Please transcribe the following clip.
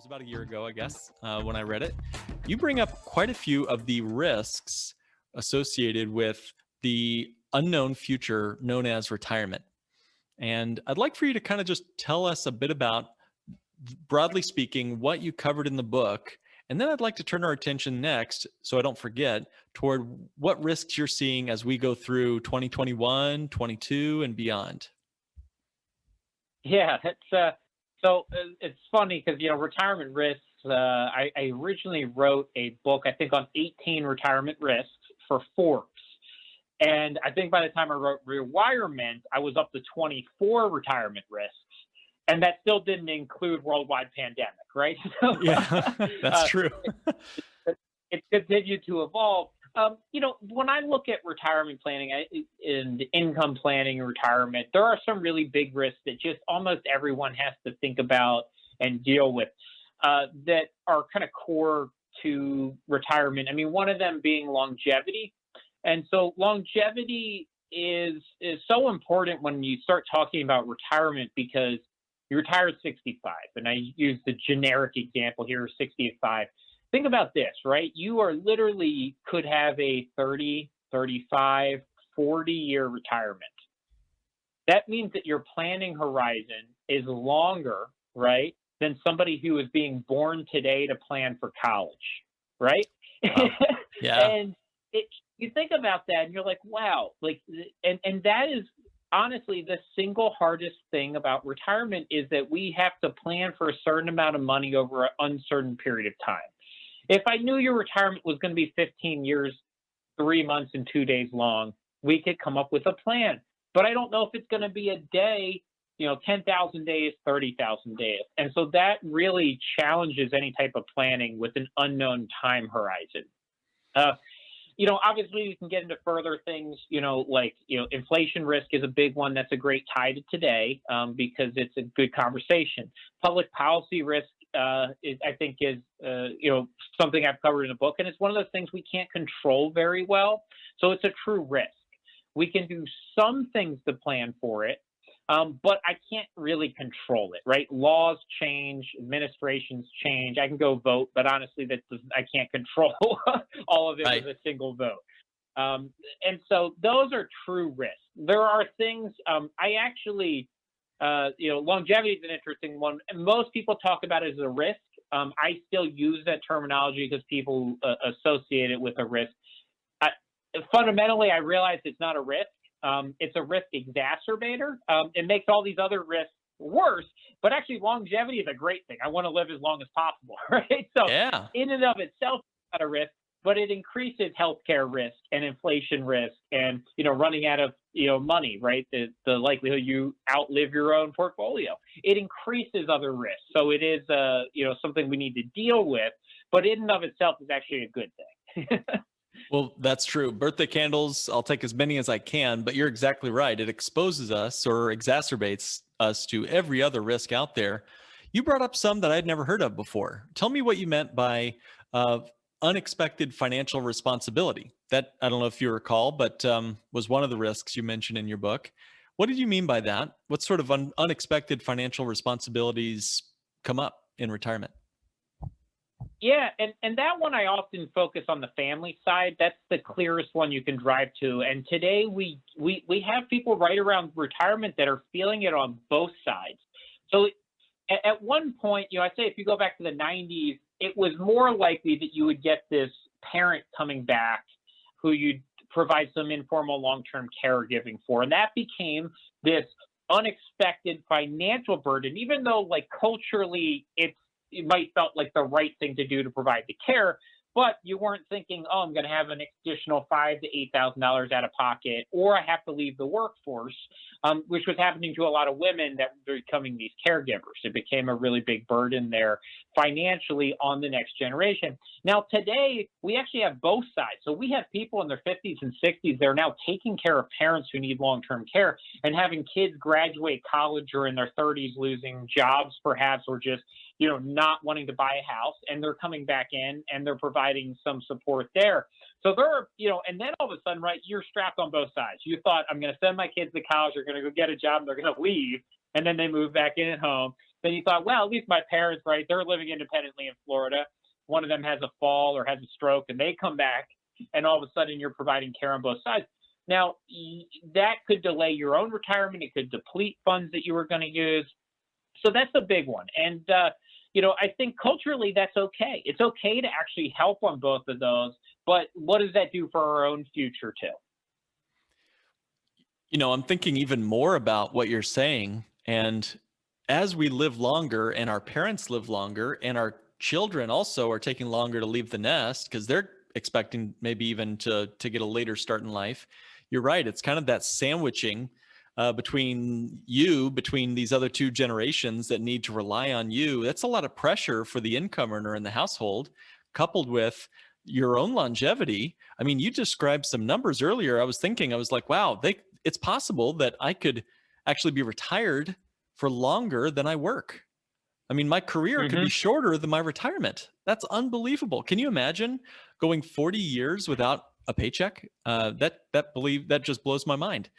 was about a year ago, I guess, when I read it. You bring up quite a few of the risks associated with the unknown future known as retirement. And I'd like for you to kind of just tell us a bit about, broadly speaking, what you covered in the book. And then I'd like to turn our attention next, so I don't forget, toward what risks you're seeing as we go through 2021, 22, and beyond. Yeah, it's funny because retirement risks. I originally wrote a book, I think, on 18 retirement risks for Forbes, and I think by the time I wrote Rewirement, I was up to 24 retirement risks, and that still didn't include worldwide pandemic, right? So, Yeah, that's true. It's continued to evolve. When I look at retirement planning and income planning and retirement, there are some really big risks that just almost everyone has to think about and deal with that are kind of core to retirement. I mean, one of them being longevity. And so longevity is so important when you start talking about retirement because you retire at 65. And I use the generic example here, 65. Think about this, right? You are literally could have a 30, 35, 40-year retirement. That means that your planning horizon is longer, right, than somebody who is being born today to plan for college, right? Wow. Yeah. And you think about that and you're like, wow, and that is honestly the single hardest thing about retirement is that we have to plan for a certain amount of money over an uncertain period of time. If I knew your retirement was going to be 15 years, 3 months, and 2 days long, we could come up with a plan. But I don't know if it's going to be a day, 10,000 days, 30,000 days. And so that really challenges any type of planning with an unknown time horizon. Obviously you can get into further things, inflation risk is a big one. That's a great tie to today because it's a good conversation. Public policy risk, I think is something I've covered in the book, and it's one of those things we can't control very well. So it's a true risk. We can do some things to plan for it, but I can't really control it, right? Laws change, administrations change. I can go vote, but honestly, I can't control all of it Right. with a single vote. And so those are true risks. There are things I actually. Longevity is an interesting one. And most people talk about it as a risk. I still use that terminology because people associate it with a risk. Fundamentally, I realize it's not a risk. It's a risk exacerbator. It makes all these other risks worse. But actually, longevity is a great thing. I want to live as long as possible, right? So Yeah. in and of itself, it's not a risk, but it increases healthcare risk and inflation risk and, running out of, money, right? The likelihood you outlive your own portfolio. It increases other risks. So it is, something we need to deal with, but in and of itself is actually a good thing. Well, that's true. Birthday candles, I'll take as many as I can, but you're exactly right. It exposes us or exacerbates us to every other risk out there. You brought up some that I'd never heard of before. Tell me what you meant by unexpected financial responsibility. That, I don't know if you recall, but was one of the risks you mentioned in your book. What did you mean by that? What sort of unexpected financial responsibilities come up in retirement? Yeah, and that one I often focus on the family side. That's the clearest one you can drive to. And today we have people right around retirement that are feeling it on both sides. So at one point, I say if you go back to the 90s, it was more likely that you would get this parent coming back who you'd provide some informal long-term caregiving for. And that became this unexpected financial burden, even though culturally it might felt like the right thing to do to provide the care, but you weren't thinking, I'm going to have an additional $5,000 to $8,000 out of pocket, or I have to leave the workforce, which was happening to a lot of women that were becoming these caregivers. It became a really big burden there financially on the next generation. Now, today, we actually have both sides. So we have people in their 50s and 60s that are now taking care of parents who need long-term care and having kids graduate college or in their 30s losing jobs perhaps, or just not wanting to buy a house, and they're coming back in and they're providing some support there. So there are, and then all of a sudden, right, you're strapped on both sides. You thought, I'm going to send my kids to college, they're going to go get a job, and they're going to leave, and then they move back in at home. Then you thought, well, at least my parents, right? They're living independently in Florida. One of them has a fall or has a stroke, and they come back, and all of a sudden you're providing care on both sides. Now, that could delay your own retirement. It could deplete funds that you were going to use. So that's a big one. And, I think culturally that's okay. It's okay to actually help on both of those. But what does that do for our own future, too? I'm thinking even more about what you're saying. And as we live longer and our parents live longer and our children also are taking longer to leave the nest because they're expecting maybe even to get a later start in life. You're right. It's kind of that sandwiching between these other two generations that need to rely on you. That's a lot of pressure for the income earner in the household, coupled with your own longevity. I mean, you described some numbers earlier. I was like, wow, it's possible that I could actually be retired for longer than I work. I mean, my career could be shorter than my retirement. That's unbelievable. Can you imagine going 40 years without a paycheck? That just blows my mind.